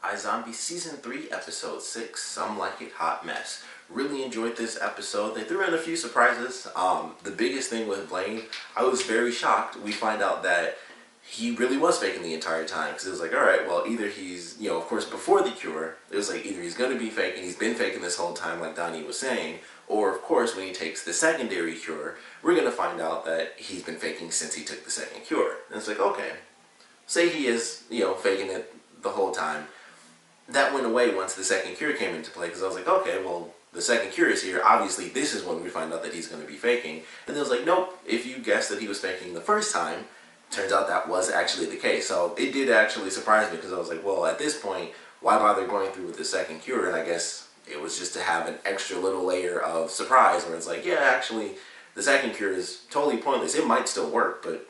iZombie Season 3, Episode 6, Some Like It Hot Mess. Really enjoyed this episode. They threw in a few surprises. The biggest thing with Blaine, I was very shocked. We find out that he really was faking the entire time. Because it was like, alright, well, either he's, of course, before the cure, it was like either he's going to be faking, he's been faking this whole time, like Donnie was saying, or, of course, when he takes the secondary cure, we're going to find out that he's been faking since he took the second cure. And it's like, okay, say he is, faking it the whole time. That went away once the second cure came into play, because I was like, okay, well, the second cure is here. Obviously, this is when we find out that he's going to be faking. And it was like, nope, if you guessed that he was faking the first time, turns out that was actually the case. So it did actually surprise me, because I was like, well, at this point, why bother going through with the second cure? And I guess it was just to have an extra little layer of surprise, where it's like, yeah, actually, the second cure is totally pointless. It might still work, but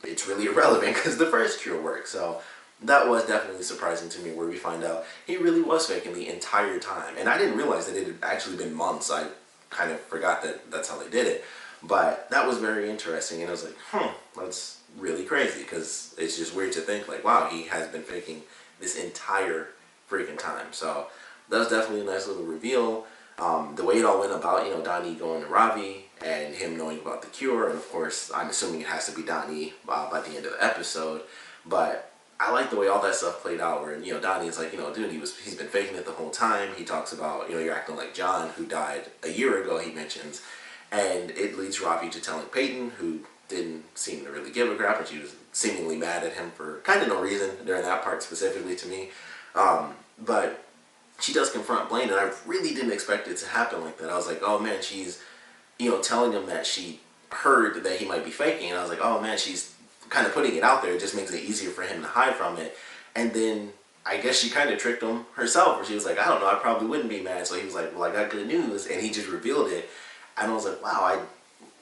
it's really irrelevant, because the first cure worked. So that was definitely surprising to me, where we find out he really was faking the entire time. And I didn't realize that it had actually been months. I kind of forgot that that's how they did it. But that was very interesting, and I was like, that's really crazy, because it's just weird to think, like, wow, he has been faking this entire freaking time. So that was definitely a nice little reveal. The way it all went about, Donnie going to Ravi, and him knowing about the cure, and of course, I'm assuming it has to be Donnie by the end of the episode. But I like the way all that stuff played out, where, Donnie is like, dude, he's been faking it the whole time. He talks about, you're acting like John, who died a year ago, he mentions. And it leads Ravi to telling Peyton, who didn't seem to really give a crap, and she was seemingly mad at him for kind of no reason during that part specifically to me. But she does confront Blaine, and I really didn't expect it to happen like that. I was like, oh man, she's, telling him that she heard that he might be faking, and I was like, oh man, she's kind of putting it out there. It just makes it easier for him to hide from it. And then I guess she kind of tricked him herself, where she was like, I don't know, I probably wouldn't be mad. So he was like, well, I got good news, and he just revealed it. And I was like, wow, I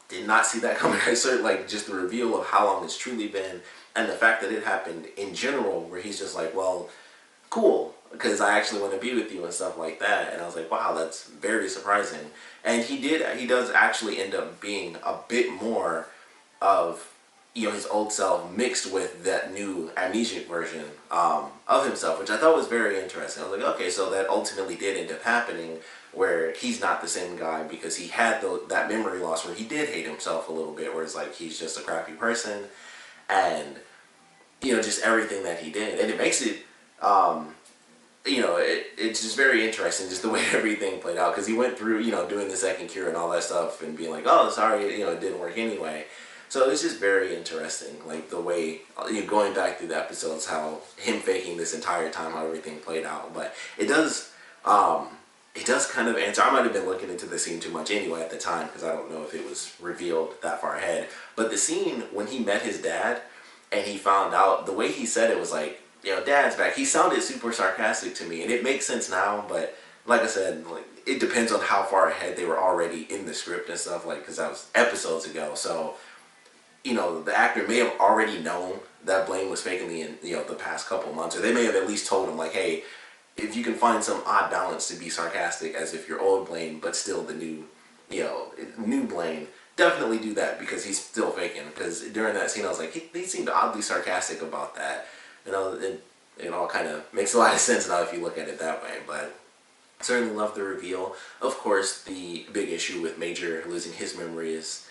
did not see that coming. I certainly, like, just the reveal of how long it's truly been, and the fact that it happened in general, where he's just like, well, cool, because I actually want to be with you and stuff like that. And I was like, wow, that's very surprising. And he does actually end up being a bit more of, his old self mixed with that new amnesic version of himself, which I thought was very interesting. I was like, okay, so that ultimately did end up happening, where he's not the same guy, because he had that memory loss where he did hate himself a little bit, where it's like he's just a crappy person, and, just everything that he did. And it makes it, it's just very interesting, just the way everything played out, because he went through, doing the second cure and all that stuff, and being like, oh, sorry, it didn't work anyway. So it's just very interesting, like the way, going back through the episodes, how him faking this entire time, how everything played out. But it does kind of answer. I might have been looking into the scene too much anyway at the time, because I don't know if it was revealed that far ahead. But the scene when he met his dad, and he found out, the way he said it was like, Dad's back. He sounded super sarcastic to me, and it makes sense now, but like I said, like, it depends on how far ahead they were already in the script and stuff, like, because that was episodes ago. So the actor may have already known that Blaine was faking the past couple months, or they may have at least told him, like, hey, if you can find some odd balance to be sarcastic as if you're old Blaine, but still the new Blaine, definitely do that, because he's still faking. Because during that scene, I was like, they seemed oddly sarcastic about that. It all kind of makes a lot of sense now if you look at it that way. But certainly love the reveal. Of course, the big issue with Major losing his memory is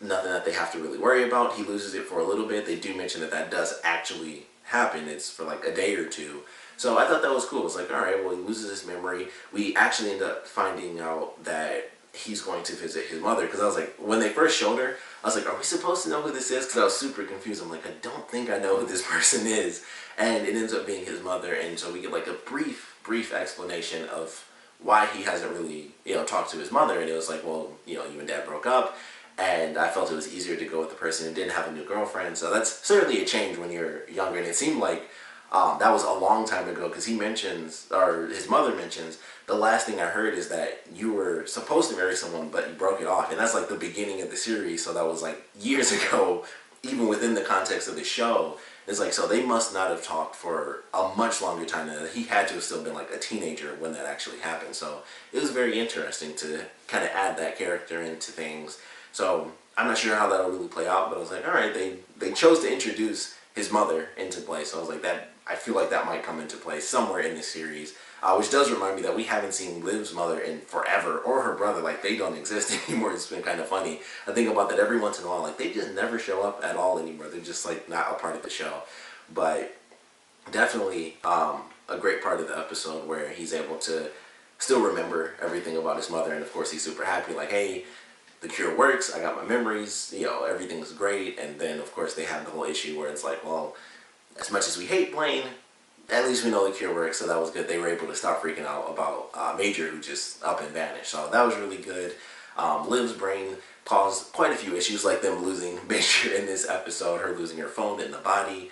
nothing that they have to really worry about. He loses it for a little bit. They do mention that does actually happen. It's for like a day or two. So I thought that was cool. It's like, alright, well, he loses his memory. We actually end up finding out that he's going to visit his mother. Because I was like, when they first showed her, I was like, are we supposed to know who this is? Because I was super confused. I'm like, I don't think I know who this person is. And it ends up being his mother. And so we get like a brief explanation of why he hasn't really, talked to his mother. And it was like, well, you and Dad broke up, and I felt it was easier to go with the person who didn't have a new girlfriend. So that's certainly a change when you're younger. And it seemed like that was a long time ago, because he mentions, or his mother mentions, the last thing I heard is that you were supposed to marry someone, but you broke it off. And that's like the beginning of the series. So that was like years ago, even within the context of the show. It's like, so they must not have talked for a much longer time than that. He had to have still been like a teenager when that actually happened. So it was very interesting to kind of add that character into things. So I'm not sure how that'll really play out, but I was like, alright, they chose to introduce his mother into play. So I was like, that I feel like that might come into play somewhere in this series. Which does remind me that we haven't seen Liv's mother in forever, or her brother. Like, they don't exist anymore. It's been kind of funny. I think about that every once in a while. Like, they just never show up at all anymore. They're just, like, not a part of the show. But definitely a great part of the episode where he's able to still remember everything about his mother. And, of course, he's super happy. Like, hey, the cure works. I got my memories. You know, everything's great. And then, of course, they have the whole issue where it's like, well, as much as we hate Blaine, at least we know the cure works, so that was good. They were able to stop freaking out about Major, who just up and vanished. So that was really good. Liv's brain caused quite a few issues, like them losing Major in this episode, her losing her phone in the body.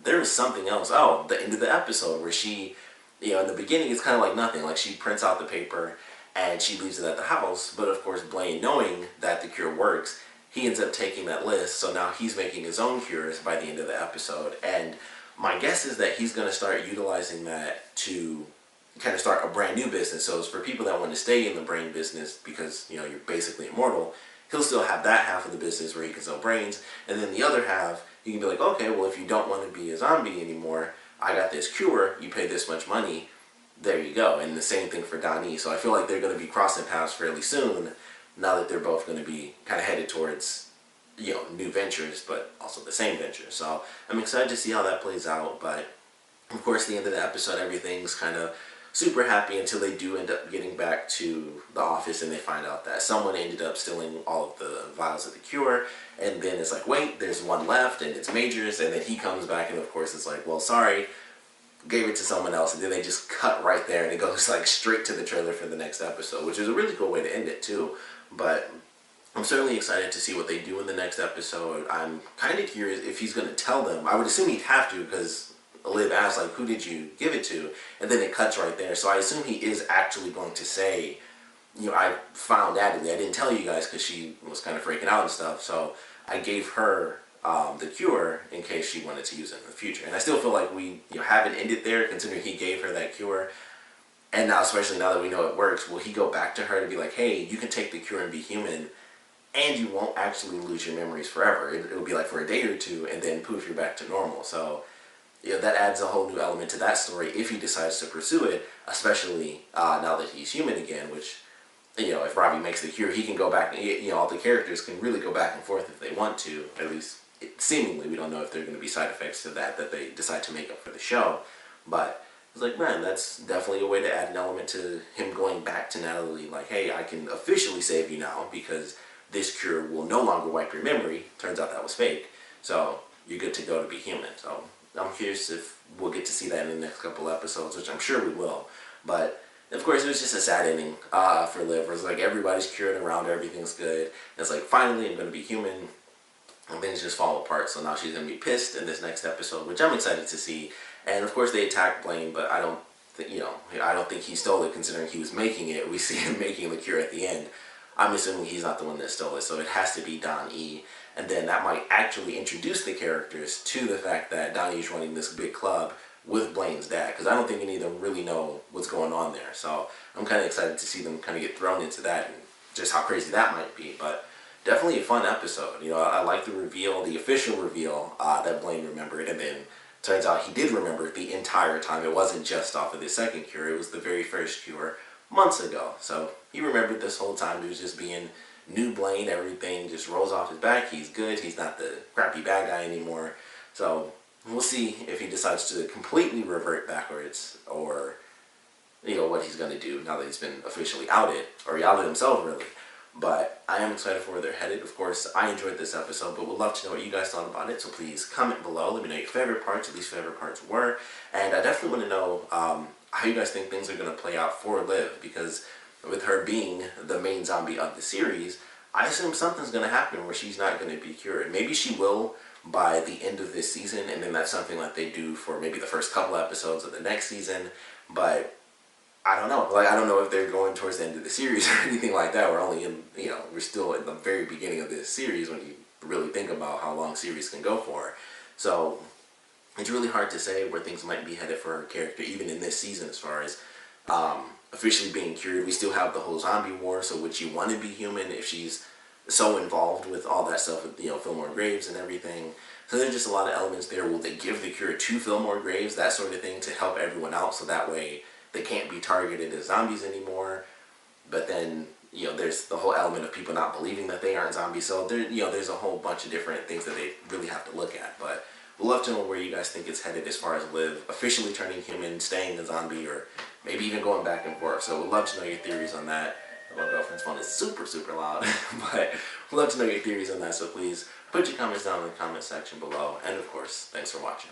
There was something else. Oh, the end of the episode where she, you know, in the beginning it's kind of like nothing. Like, she prints out the paper and she leaves it at the house. But of course, Blaine, knowing that the cure works, he ends up taking that list. So now he's making his own cures by the end of the episode. And my guess is that he's going to start utilizing that to kind of start a brand new business. So it's for people that want to stay in the brain business because, you know, you're basically immortal. He'll still have that half of the business where he can sell brains. And then the other half, you can be like, okay, well, if you don't want to be a zombie anymore, I got this cure. You pay this much money. There you go. And the same thing for Donnie. So I feel like they're going to be crossing paths fairly soon now that they're both going to be kind of headed towards, you know, new ventures, but also the same venture. So I'm excited to see how that plays out. But of course, the end of the episode, everything's kind of super happy until they do end up getting back to the office and they find out that someone ended up stealing all of the vials of the cure. And then it's like, wait, there's one left and it's Major's. And then he comes back and of course it's like, well, sorry, gave it to someone else. And then they just cut right there and it goes like straight to the trailer for the next episode, which is a really cool way to end it too. But I'm certainly excited to see what they do in the next episode. I'm kind of curious if he's going to tell them. I would assume he'd have to because Liv asked, like, who did you give it to? And then it cuts right there. So I assume he is actually going to say, you know, I found Natalie. I didn't tell you guys because she was kind of freaking out and stuff. So I gave her the cure in case she wanted to use it in the future. And I still feel like we, you know, haven't ended there considering he gave her that cure. And now, especially now that we know it works, will he go back to her to be like, hey, you can take the cure and be human, and you won't actually lose your memories forever. It'll be like for a day or two, and then poof, you're back to normal. So, you know, that adds a whole new element to that story if he decides to pursue it, especially now that he's human again, which, you know, if Robbie makes the cure, he can go back, you know, all the characters can really go back and forth if they want to. At least, seemingly, we don't know if there are going to be side effects to that they decide to make up for the show. But it's like, man, that's definitely a way to add an element to him going back to Natalie. Like, hey, I can officially save you now because this cure will no longer wipe your memory. Turns out that was fake. So you're good to go to be human. So I'm curious if we'll get to see that in the next couple episodes, which I'm sure we will. But of course, it was just a sad ending for Liv. It was like everybody's cured around her, everything's good. And it's like, finally, I'm going to be human. And things just fall apart. So now she's going to be pissed in this next episode, which I'm excited to see. And of course, they attack Blaine, but I don't think he stole it considering he was making it. We see him making the cure at the end. I'm assuming he's not the one that stole it, so it has to be Don E. And then that might actually introduce the characters to the fact that Donnie's running this big club with Blaine's dad, because I don't think any of them really know what's going on there. So I'm kind of excited to see them kind of get thrown into that and just how crazy that might be. But definitely a fun episode. You know, I like the reveal, the official reveal that Blaine remembered, and then turns out he did remember it the entire time. It wasn't just off of the second cure. It was the very first cure months ago. So he remembered this whole time. He was just being new Blaine. Everything just rolls off his back. He's good. He's not the crappy bad guy anymore. So we'll see if he decides to completely revert backwards or, you know, what he's going to do now that he's been officially outed, or he outed himself, really. But I am excited for where they're headed. Of course, I enjoyed this episode, but would love to know what you guys thought about it. So please comment below. Let me know your favorite parts, least favorite parts were. And I definitely want to know how you guys think things are going to play out for Liv, because with her being the main zombie of the series, I assume something's going to happen where she's not going to be cured. Maybe she will by the end of this season, and then that's something like they do for maybe the first couple episodes of the next season. But I don't know. Like, I don't know if they're going towards the end of the series or anything like that. We're only in, you know, we're still in the very beginning of this series when you really think about how long series can go for. So it's really hard to say where things might be headed for her character, even in this season, as far as officially being cured. We still have the whole zombie war, so would she want to be human if she's so involved with all that stuff with, you know, Fillmore Graves and everything. So there's just a lot of elements there. Will they give the cure to Fillmore Graves, that sort of thing, to help everyone out so that way they can't be targeted as zombies anymore? But then, you know, there's the whole element of people not believing that they aren't zombies. So there, you know, there's a whole bunch of different things that they really have to look at. But we'd love to know where you guys think it's headed as far as Liv officially turning human, staying a zombie, or maybe even going back and forth. So we'd love to know your theories on that. My girlfriend's phone is super, super loud. But we'd love to know your theories on that. So please put your comments down in the comment section below. And of course, thanks for watching.